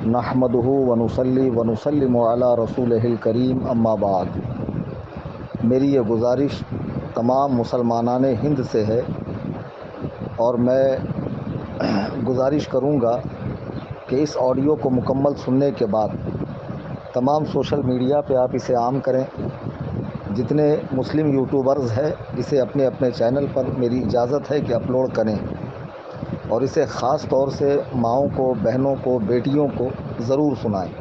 نحمدہ ونصلی ونسلم علی رسولہ الکریم اما بعد۔ میری یہ گزارش تمام مسلمانان ہند سے ہے اور میں گزارش کروں گا کہ اس آڈیو کو مکمل سننے کے بعد تمام سوشل میڈیا پہ آپ اسے عام کریں۔ جتنے مسلم یوٹیوبرز ہیں اسے اپنے اپنے چینل پر میری اجازت ہے کہ اپلوڈ کریں اور اسے خاص طور سے ماؤں کو، بہنوں کو، بیٹیوں کو ضرور سنائیں۔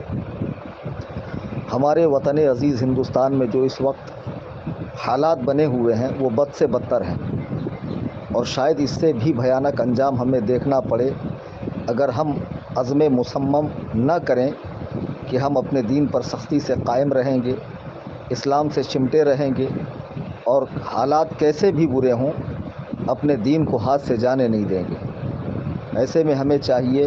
ہمارے وطن عزیز ہندوستان میں جو اس وقت حالات بنے ہوئے ہیں وہ بد سے بدتر ہیں اور شاید اس سے بھی بھیانک انجام ہمیں دیکھنا پڑے اگر ہم عزم مصمم نہ کریں کہ ہم اپنے دین پر سختی سے قائم رہیں گے، اسلام سے چمٹے رہیں گے اور حالات کیسے بھی برے ہوں اپنے دین کو ہاتھ سے جانے نہیں دیں گے۔ ایسے میں ہمیں چاہیے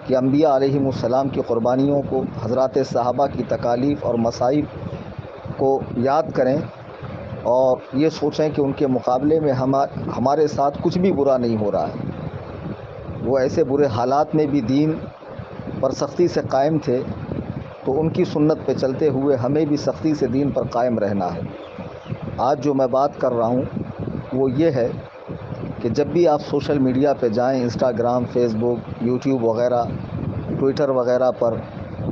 کہ انبیاء علیہم السلام کی قربانیوں کو، حضرات صحابہ کی تکالیف اور مصائب کو یاد کریں اور یہ سوچیں کہ ان کے مقابلے میں ہمارے ساتھ کچھ بھی برا نہیں ہو رہا ہے۔ وہ ایسے برے حالات میں بھی دین پر سختی سے قائم تھے، تو ان کی سنت پہ چلتے ہوئے ہمیں بھی سختی سے دین پر قائم رہنا ہے۔ آج جو میں بات کر رہا ہوں وہ یہ ہے کہ جب بھی آپ سوشل میڈیا پہ جائیں، انسٹاگرام، فیس بک، یوٹیوب وغیرہ، ٹویٹر وغیرہ پر،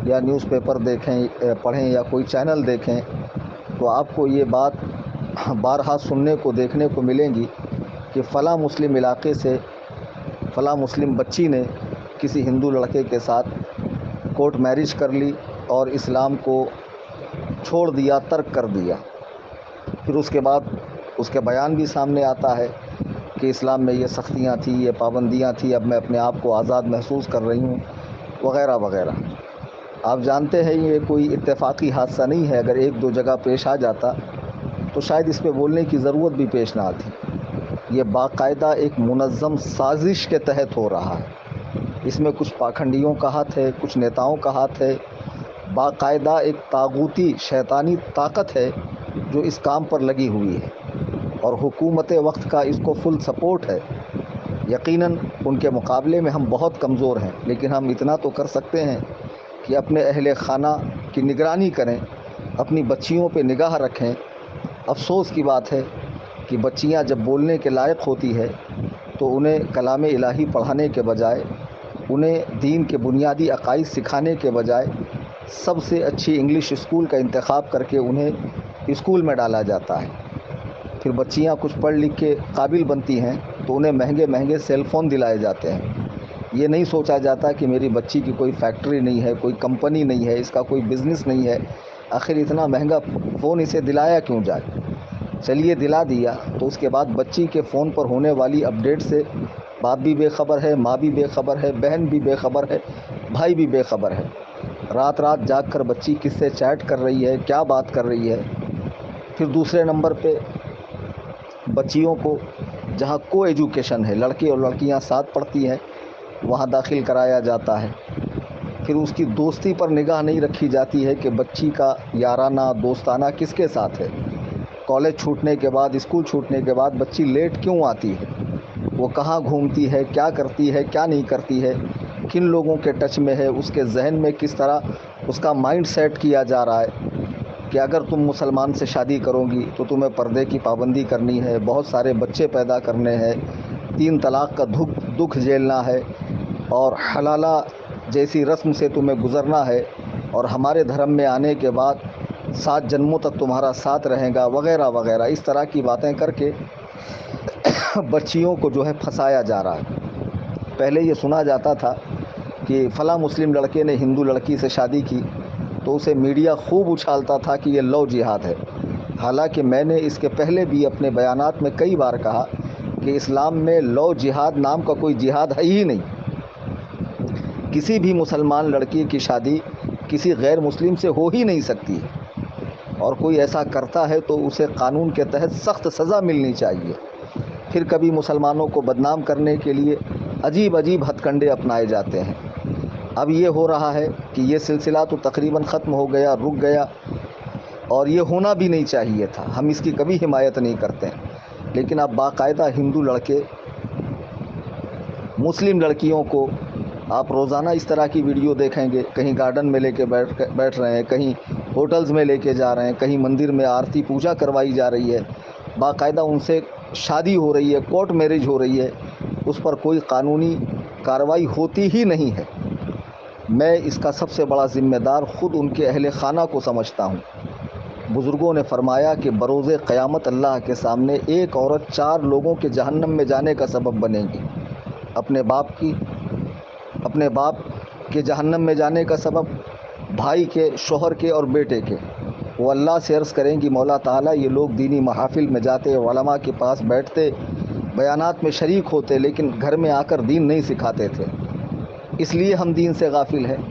یا نیوز پیپر دیکھیں، پڑھیں یا کوئی چینل دیکھیں، تو آپ کو یہ بات بارہا سننے کو، دیکھنے کو ملیں گی کہ فلاں مسلم علاقے سے فلاں مسلم بچی نے کسی ہندو لڑکے کے ساتھ کورٹ میرج کر لی اور اسلام کو چھوڑ دیا، ترک کر دیا۔ پھر اس کے بعد اس کے بیان بھی سامنے آتا ہے کہ اسلام میں یہ سختیاں تھیں، یہ پابندیاں تھیں، اب میں اپنے آپ کو آزاد محسوس کر رہی ہوں، وغیرہ وغیرہ۔ آپ جانتے ہیں یہ کوئی اتفاقی حادثہ نہیں ہے، اگر ایک دو جگہ پیش آ جاتا تو شاید اس پہ بولنے کی ضرورت بھی پیش نہ آتی۔ یہ باقاعدہ ایک منظم سازش کے تحت ہو رہا ہے۔ اس میں کچھ پاکھنڈیوں کا ہاتھ ہے، کچھ نیتاؤں کا ہاتھ ہے، باقاعدہ ایک طاغوتی شیطانی طاقت ہے جو اس کام پر لگی ہوئی ہے اور حکومت وقت کا اس کو فل سپورٹ ہے۔ یقیناً ان کے مقابلے میں ہم بہت کمزور ہیں، لیکن ہم اتنا تو کر سکتے ہیں کہ اپنے اہل خانہ کی نگرانی کریں، اپنی بچیوں پہ نگاہ رکھیں۔ افسوس کی بات ہے کہ بچیاں جب بولنے کے لائق ہوتی ہے تو انہیں کلام الہی پڑھانے کے بجائے، انہیں دین کے بنیادی عقائد سکھانے کے بجائے سب سے اچھی انگلش اسکول کا انتخاب کر کے انہیں اسکول میں ڈالا جاتا ہے۔ پھر بچیاں کچھ پڑھ لکھ کے قابل بنتی ہیں تو انہیں مہنگے مہنگے سیل فون دلائے جاتے ہیں۔ یہ نہیں سوچا جاتا کہ میری بچی کی کوئی فیکٹری نہیں ہے، کوئی کمپنی نہیں ہے، اس کا کوئی بزنس نہیں ہے، آخر اتنا مہنگا فون اسے دلایا کیوں جائے؟ چلیے دلا دیا تو اس کے بعد بچی کے فون پر ہونے والی اپڈیٹ سے باپ بھی بے خبر ہے، ماں بھی بے خبر ہے، بہن بھی بے خبر ہے، بھائی بھی بے خبر ہے۔ رات رات جاگ کر بچی کس سے چیٹ کر رہی ہے، کیا بات کر رہی ہے۔ پھر دوسرے نمبر پہ بچیوں کو جہاں کو ایجوکیشن ہے، لڑکے اور لڑکیاں ساتھ پڑھتی ہیں، وہاں داخل کرایا جاتا ہے۔ پھر اس کی دوستی پر نگاہ نہیں رکھی جاتی ہے کہ بچی کا یارانہ دوستانہ کس کے ساتھ ہے۔ کالج چھوٹنے کے بعد، اسکول چھوٹنے کے بعد بچی لیٹ کیوں آتی ہے، وہ کہاں گھومتی ہے، کیا کرتی ہے، کیا نہیں کرتی ہے، کن لوگوں کے ٹچ میں ہے، اس کے ذہن میں کس طرح اس کا مائنڈ سیٹ کیا جا رہا ہے کہ اگر تم مسلمان سے شادی کرو گی تو تمہیں پردے کی پابندی کرنی ہے، بہت سارے بچے پیدا کرنے ہیں، 3 طلاق کا دکھ جھیلنا ہے اور حلالہ جیسی رسم سے تمہیں گزرنا ہے اور ہمارے دھرم میں آنے کے بعد 7 جنموں تک تمہارا ساتھ رہے گا، وغیرہ وغیرہ۔ اس طرح کی باتیں کر کے بچیوں کو جو ہے پھنسایا جا رہا ہے۔ پہلے یہ سنا جاتا تھا کہ فلاں مسلم لڑکے نے ہندو لڑکی سے شادی کی تو اسے میڈیا خوب اچھالتا تھا کہ یہ لو جہاد ہے۔ حالانکہ میں نے اس کے پہلے بھی اپنے بیانات میں کئی بار کہا کہ اسلام میں لو جہاد نام کا کوئی جہاد ہے ہی نہیں۔ کسی بھی مسلمان لڑکی کی شادی کسی غیر مسلم سے ہو ہی نہیں سکتی، اور کوئی ایسا کرتا ہے تو اسے قانون کے تحت سخت سزا ملنی چاہیے۔ پھر کبھی مسلمانوں کو بدنام کرنے کے لیے عجیب عجیب ہتھ کنڈے اپنائے جاتے ہیں۔ اب یہ ہو رہا ہے کہ یہ سلسلہ تو تقریباً ختم ہو گیا، رک گیا، اور یہ ہونا بھی نہیں چاہیے تھا، ہم اس کی کبھی حمایت نہیں کرتے ہیں۔ لیکن اب باقاعدہ ہندو لڑکے مسلم لڑکیوں کو آپ روزانہ اس طرح کی ویڈیو دیکھیں گے، کہیں گارڈن میں لے کے بیٹھ رہے ہیں، کہیں ہوٹلز میں لے کے جا رہے ہیں، کہیں مندر میں آرتی پوجا کروائی جا رہی ہے، باقاعدہ ان سے شادی ہو رہی ہے، کورٹ میرج ہو رہی ہے، اس پر کوئی قانونی کارروائی ہوتی ہی نہیں ہے۔ میں اس کا سب سے بڑا ذمہ دار خود ان کے اہل خانہ کو سمجھتا ہوں۔ بزرگوں نے فرمایا کہ بروز قیامت اللہ کے سامنے ایک عورت 4 لوگوں کے جہنم میں جانے کا سبب بنے گی۔ اپنے باپ کے جہنم میں جانے کا سبب، بھائی کے، شوہر کے اور بیٹے کے۔ وہ اللہ سے عرض کریں گی مولا تعالیٰ یہ لوگ دینی محافل میں جاتے، علماء کے پاس بیٹھتے، بیانات میں شریک ہوتے، لیکن گھر میں آ کر دین نہیں سکھاتے تھے، اس لیے ہم دین سے غافل ہیں۔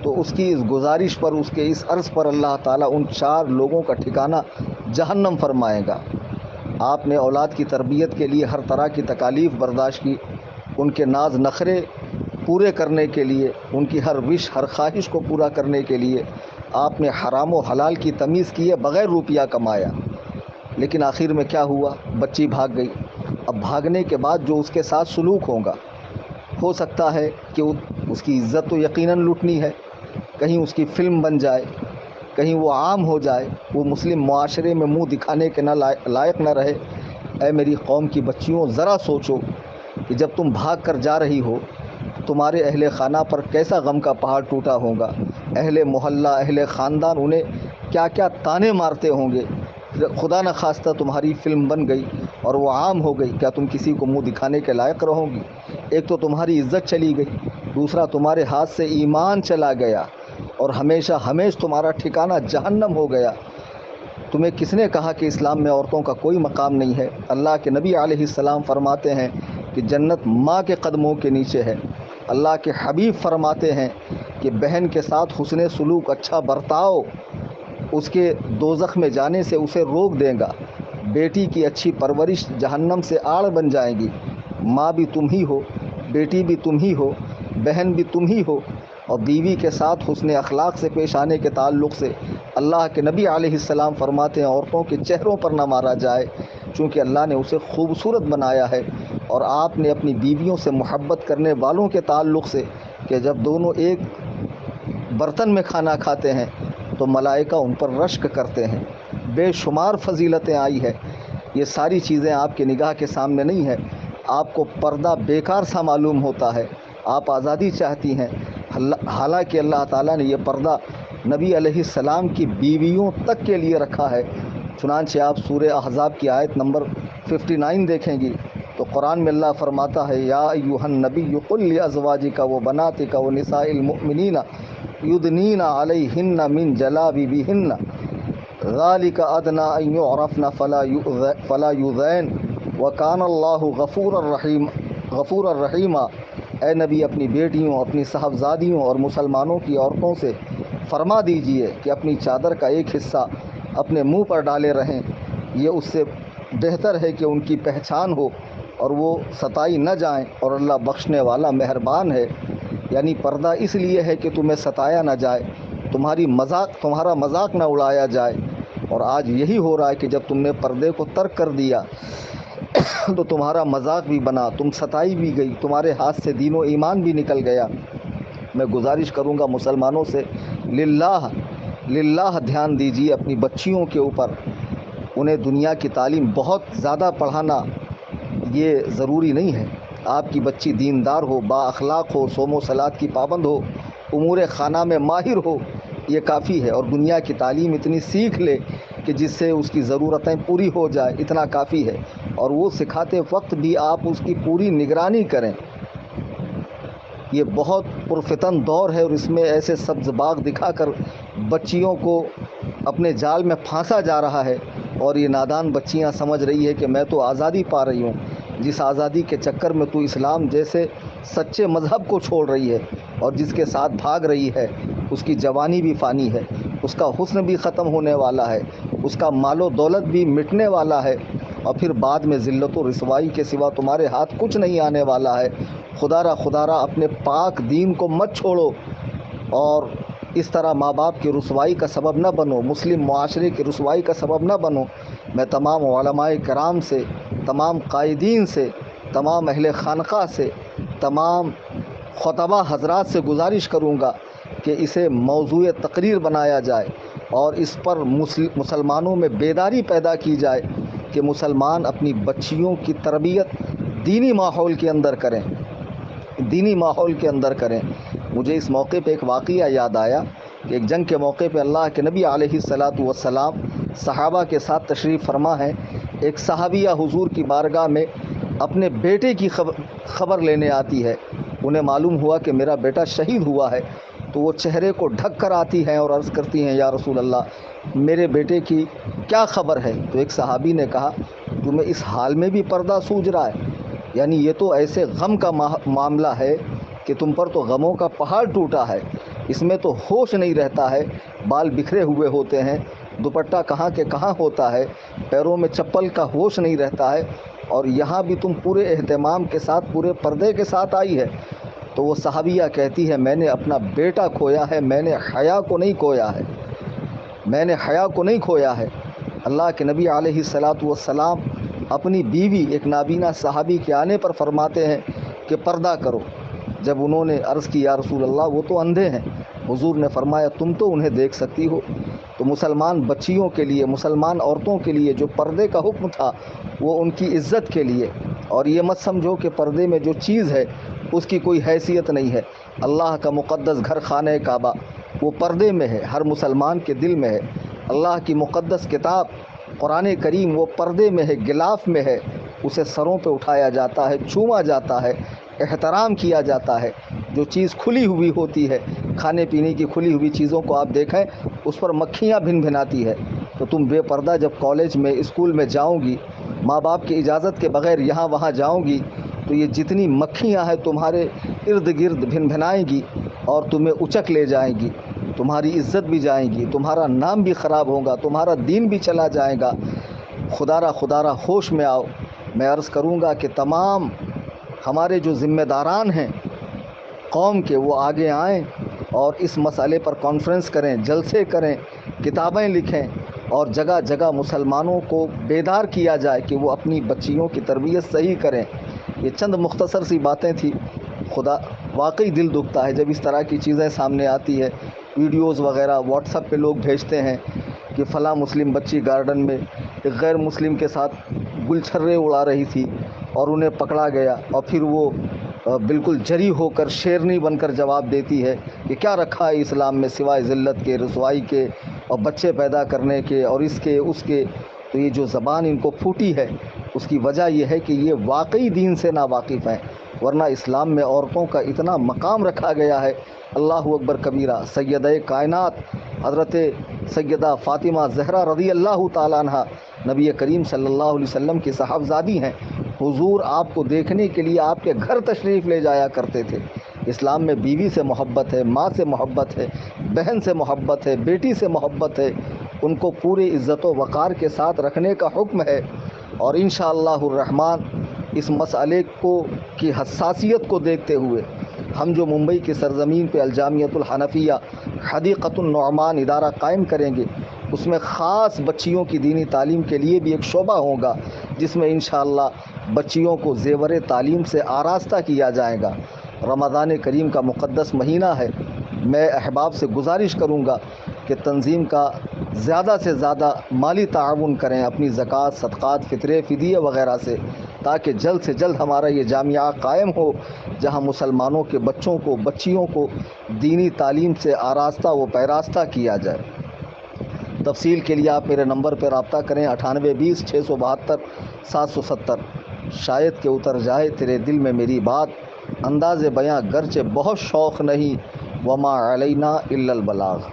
تو اس کی اس گزارش پر، اس کے اس عرض پر اللہ تعالیٰ ان 4 لوگوں کا ٹھکانہ جہنم فرمائے گا۔ آپ نے اولاد کی تربیت کے لیے ہر طرح کی تکالیف برداشت کی، ان کے ناز نخرے پورے کرنے کے لیے، ان کی ہر وش، ہر خواہش کو پورا کرنے کے لیے آپ نے حرام و حلال کی تمیز کی ہے، بغیر روپیہ کمایا۔ لیکن آخر میں کیا ہوا؟ بچی بھاگ گئی۔ اب بھاگنے کے بعد جو اس کے ساتھ سلوک ہوگا، ہو سکتا ہے کہ اس کی عزت تو یقیناً لوٹنی ہے، کہیں اس کی فلم بن جائے، کہیں وہ عام ہو جائے، وہ مسلم معاشرے میں منہ دکھانے کے لائق نہ رہے۔ اے میری قوم کی بچیوں، ذرا سوچو کہ جب تم بھاگ کر جا رہی ہو، تمہارے اہل خانہ پر کیسا غم کا پہاڑ ٹوٹا ہوگا، اہل محلہ، اہل خاندان انہیں کیا کیا طانے مارتے ہوں گے۔ خدا نہ خواستہ تمہاری فلم بن گئی اور وہ عام ہو گئی، کیا تم کسی کو منہ دکھانے کے لائق رہو گی؟ ایک تو تمہاری عزت چلی گئی، دوسرا تمہارے ہاتھ سے ایمان چلا گیا، اور ہمیشہ تمہارا ٹھکانہ جہنم ہو گیا۔ تمہیں کس نے کہا کہ اسلام میں عورتوں کا کوئی مقام نہیں ہے؟ اللہ کے نبی علیہ السلام فرماتے ہیں کہ جنت ماں کے قدموں کے نیچے ہے۔ اللہ کے حبیب فرماتے ہیں کہ بہن کے ساتھ حسن سلوک، اچھا برتاؤ، اس کے دوزخ میں جانے سے اسے روک دے گا۔ بیٹی کی اچھی پرورش جہنم سے آڑ بن جائے گی۔ ماں بھی تم ہی ہو، بیٹی بھی تم ہی ہو، بہن بھی تم ہی ہو۔ اور بیوی کے ساتھ حسن اخلاق سے پیش آنے کے تعلق سے اللہ کے نبی علیہ السلام فرماتے ہیں عورتوں کے چہروں پر نہ مارا جائے، چونکہ اللہ نے اسے خوبصورت بنایا ہے۔ اور آپ نے اپنی بیویوں سے محبت کرنے والوں کے تعلق سے کہ جب دونوں ایک برتن میں کھانا کھاتے ہیں تو ملائکہ ان پر رشک کرتے ہیں۔ بے شمار فضیلتیں آئی ہے۔ یہ ساری چیزیں آپ کی نگاہ کے سامنے نہیں ہے۔ آپ کو پردہ بیکار سا معلوم ہوتا ہے، آپ آزادی چاہتی ہیں، حالانکہ اللہ تعالیٰ نے یہ پردہ نبی علیہ السلام کی بیویوں تک کے لیے رکھا ہے۔ چنانچہ آپ سورہ احزاب کی آیت نمبر 59 دیکھیں گی تو قرآن میں اللہ فرماتا ہے یا ایھا النبی قل لازواجک وبناتک ونساء المؤمنین یدنین علیہن من جلابیبہن ذالک ادنی ان یعرفن فلا یؤذین وکان اللہ غفورا رحیما۔ اے نبی اپنی بیٹیوں، اپنی صاحبزادیوں اور مسلمانوں کی عورتوں سے فرما دیجئے کہ اپنی چادر کا ایک حصہ اپنے منہ پر ڈالے رہیں، یہ اس سے بہتر ہے کہ ان کی پہچان ہو اور وہ ستائی نہ جائیں، اور اللہ بخشنے والا مہربان ہے۔ یعنی پردہ اس لیے ہے کہ تمہیں ستایا نہ جائے، تمہارا مذاق نہ اڑایا جائے۔ اور آج یہی ہو رہا ہے کہ جب تم نے پردے کو ترک کر دیا تو تمہارا مذاق بھی بنا، تم ستائی بھی گئی، تمہارے ہاتھ سے دین و ایمان بھی نکل گیا۔ میں گزارش کروں گا مسلمانوں سے، للہ دھیان دیجیے اپنی بچیوں کے اوپر۔ انہیں دنیا کی تعلیم بہت زیادہ پڑھانا یہ ضروری نہیں ہے۔ آپ کی بچی دیندار ہو، با اخلاق ہو، صوم و صلات کی پابند ہو، امور خانہ میں ماہر ہو، یہ کافی ہے۔ اور دنیا کی تعلیم اتنی سیکھ لے کہ جس سے اس کی ضرورتیں پوری ہو جائے، اتنا کافی ہے۔ اور وہ سکھاتے وقت بھی آپ اس کی پوری نگرانی کریں۔ یہ بہت پرفتن دور ہے اور اس میں ایسے سبز باغ دکھا کر بچیوں کو اپنے جال میں پھانسا جا رہا ہے، اور یہ نادان بچیاں سمجھ رہی ہے کہ میں تو آزادی پا رہی ہوں۔ جس آزادی کے چکر میں تو اسلام جیسے سچے مذہب کو چھوڑ رہی ہے اور جس کے ساتھ بھاگ رہی ہے، اس کی جوانی بھی فانی ہے، اس کا حسن بھی ختم ہونے والا ہے، اس کا مال و دولت بھی مٹنے والا ہے، اور پھر بعد میں ذلت و رسوائی کے سوا تمہارے ہاتھ کچھ نہیں آنے والا ہے۔ خدا را اپنے پاک دین کو مت چھوڑو، اور اس طرح ماں باپ کی رسوائی کا سبب نہ بنو، مسلم معاشرے کی رسوائی کا سبب نہ بنو۔ میں تمام علماء کرام سے، تمام قائدین سے، تمام اہل خانقاہ سے، تمام خطبہ حضرات سے گزارش کروں گا کہ اسے موضوع تقریر بنایا جائے اور اس پر مسلمانوں میں بیداری پیدا کی جائے کہ مسلمان اپنی بچیوں کی تربیت دینی ماحول کے اندر کریں، دینی ماحول کے اندر کریں۔ مجھے اس موقع پہ ایک واقعہ یاد آیا کہ ایک جنگ کے موقع پہ اللہ کے نبی علیہ الصلاۃ والسلام صحابہ کے ساتھ تشریف فرما ہیں۔ ایک صحابیہ حضور کی بارگاہ میں اپنے بیٹے کی خبر لینے آتی ہے۔ انہیں معلوم ہوا کہ میرا بیٹا شہید ہوا ہے، تو وہ چہرے کو ڈھک کر آتی ہیں اور عرض کرتی ہیں یا رسول اللہ میرے بیٹے کی کیا خبر ہے؟ تو ایک صحابی نے کہا تمہیں اس حال میں بھی پردہ سوج رہا ہے؟ یعنی یہ تو ایسے غم کا معاملہ ہے کہ تم پر تو غموں کا پہاڑ ٹوٹا ہے، اس میں تو ہوش نہیں رہتا ہے، بال بکھرے ہوئے ہوتے ہیں، دوپٹہ کہاں کے کہاں ہوتا ہے، پیروں میں چپل کا ہوش نہیں رہتا ہے، اور یہاں بھی تم پورے اہتمام کے ساتھ پورے پردے کے ساتھ آئی ہے۔ تو وہ صحابیہ کہتی ہے میں نے اپنا بیٹا کھویا ہے، میں نے حیا کو نہیں کھویا ہے، میں نے حیا کو نہیں کھویا ہے۔ اللہ کے نبی علیہ الصلاۃ والسلام اپنی بیوی ایک نابینا صحابی کے آنے پر فرماتے ہیں کہ پردہ کرو۔ جب انہوں نے عرض کی یا رسول اللہ وہ تو اندھے ہیں، حضور نے فرمایا تم تو انہیں دیکھ سکتی ہو۔ تو مسلمان بچیوں کے لیے، مسلمان عورتوں کے لیے جو پردے کا حکم تھا وہ ان کی عزت کے لیے، اور یہ مت سمجھو کہ پردے میں جو چیز ہے اس کی کوئی حیثیت نہیں ہے۔ اللہ کا مقدس گھر خانہ کعبہ وہ پردے میں ہے، ہر مسلمان کے دل میں ہے۔ اللہ کی مقدس کتاب قرآن کریم وہ پردے میں ہے، غلاف میں ہے، اسے سروں پہ اٹھایا جاتا ہے، چوما جاتا ہے، احترام کیا جاتا ہے۔ جو چیز کھلی ہوئی ہوتی ہے، کھانے پینے کی کھلی ہوئی چیزوں کو آپ دیکھیں اس پر مکھیاں بھن بھناتی ہے، تو تم بے پردہ جب کالج میں اسکول میں جاؤ گی، ماں باپ کی اجازت کے بغیر یہاں وہاں جاؤ گی، تو یہ جتنی مکھیاں ہیں تمہارے ارد گرد بھن بھنائیں گی اور تمہیں اچک لے جائیں گی، تمہاری عزت بھی جائیں گی، تمہارا نام بھی خراب ہوگا، تمہارا دین بھی چلا جائے گا۔ خدا را ہوش میں آؤ۔ میں عرض کروں گا کہ تمام ہمارے جو ذمہ داران ہیں قوم کے وہ آگے آئیں اور اس مسئلے پر کانفرنس کریں، جلسے کریں، کتابیں لکھیں، اور جگہ جگہ مسلمانوں کو بیدار کیا جائے کہ وہ اپنی بچیوں کی تربیت صحیح کریں۔ یہ چند مختصر سی باتیں تھی۔ خدا واقعی دل دکھتا ہے جب اس طرح کی چیزیں سامنے آتی ہے۔ ویڈیوز وغیرہ واٹس ایپ پہ لوگ بھیجتے ہیں کہ فلاں مسلم بچی گارڈن میں ایک غیر مسلم کے ساتھ گل چھرے اڑا رہی تھی اور انہیں پکڑا گیا، اور پھر وہ بالکل جری ہو کر شیرنی بن کر جواب دیتی ہے کہ کیا رکھا ہے اسلام میں سوائے ذلت کے، رسوائی کے، اور بچے پیدا کرنے کے، اور اس کے اس کے۔ تو یہ جو زبان ان کو پھوٹی ہے اس کی وجہ یہ ہے کہ یہ واقعی دین سے ناواقف ہیں، ورنہ اسلام میں عورتوں کا اتنا مقام رکھا گیا ہے۔ اللہ اکبر کبیرہ۔ سیدہ کائنات حضرت سیدہ فاطمہ زہرا رضی اللہ تعالیٰ عنہ نبی کریم صلی اللہ علیہ وسلم کی صاحبزادی ہیں۔ حضور آپ کو دیکھنے کے لیے آپ کے گھر تشریف لے جایا کرتے تھے۔ اسلام میں بیوی سے محبت ہے، ماں سے محبت ہے، بہن سے محبت ہے، بیٹی سے محبت ہے، ان کو پورے عزت و وقار کے ساتھ رکھنے کا حکم ہے۔ اور انشاءاللہ الرحمن اس مسئلے کی حساسیت کو دیکھتے ہوئے ہم جو ممبئی کی سرزمین پہ الجامعۃ الحنفیہ حدیقۃ النعمان ادارہ قائم کریں گے، اس میں خاص بچیوں کی دینی تعلیم کے لیے بھی ایک شعبہ ہوگا، جس میں انشاءاللہ بچیوں کو زیور تعلیم سے آراستہ کیا جائے گا۔ رمضان کریم کا مقدس مہینہ ہے، میں احباب سے گزارش کروں گا کہ تنظیم کا زیادہ سے زیادہ مالی تعاون کریں اپنی زکوٰۃ، صدقات، فطرے، فدیے وغیرہ سے، تاکہ جلد سے جلد ہمارا یہ جامعہ قائم ہو جہاں مسلمانوں کے بچوں کو، بچیوں کو دینی تعلیم سے آراستہ و پیراستہ کیا جائے۔ تفصیل کے لیے آپ میرے نمبر پر رابطہ کریں 9820 672 770۔ شاید کہ اتر جائے تیرے دل میں میری بات، انداز بیاں گرچہ بہت شوق نہیں، وما علینا الا البلاغ۔